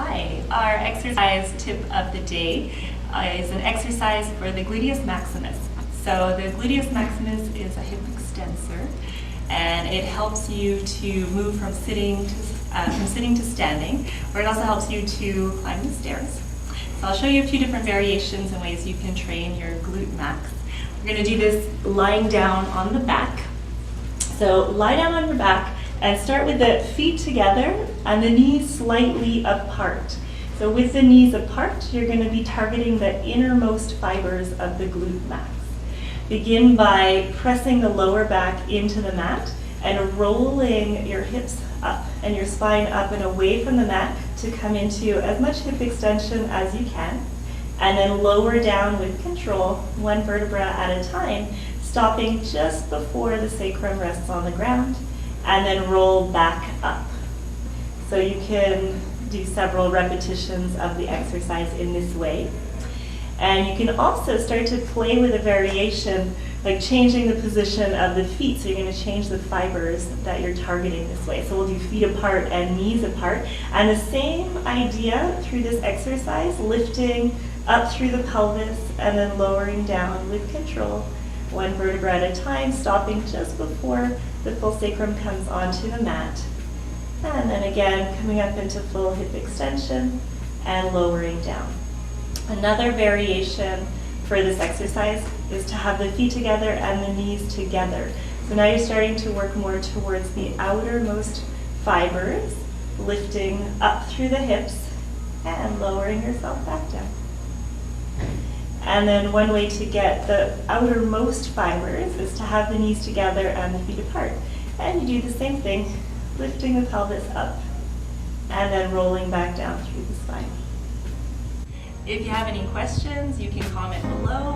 Hi, our exercise tip of the day is an exercise for the gluteus maximus. So the gluteus maximus is a hip extensor, and it helps you to move from sitting to standing, or it also helps you to climb the stairs. So I'll show you a few different variations and ways you can train your glute max. We're going to do this lying down on the back. So lie down on your back and start with the feet together and the knees slightly apart. So with the knees apart, you're going to be targeting the innermost fibers of the glute max. Begin by pressing the lower back into the mat and rolling your hips up and your spine up and away from the mat to come into as much hip extension as you can. And then lower down with control, one vertebra at a time, stopping just before the sacrum rests on the ground, and then roll back up. So you can do several repetitions of the exercise in this way. And you can also start to play with a variation, like changing the position of the feet. So you're going to change the fibers that you're targeting this way. So we'll do feet apart and knees apart. And the same idea through this exercise, lifting up through the pelvis and then lowering down with control, one vertebra at a time, stopping just before the full sacrum comes onto the mat. And then again, coming up into full hip extension and lowering down. Another variation for this exercise is to have the feet together and the knees together. So now you're starting to work more towards the outermost fibers, lifting up through the hips and lowering yourself back down. And then one way to get the outermost fibers is to have the knees together and the feet apart. And you do the same thing, lifting the pelvis up and then rolling back down through the spine. If you have any questions, you can comment below.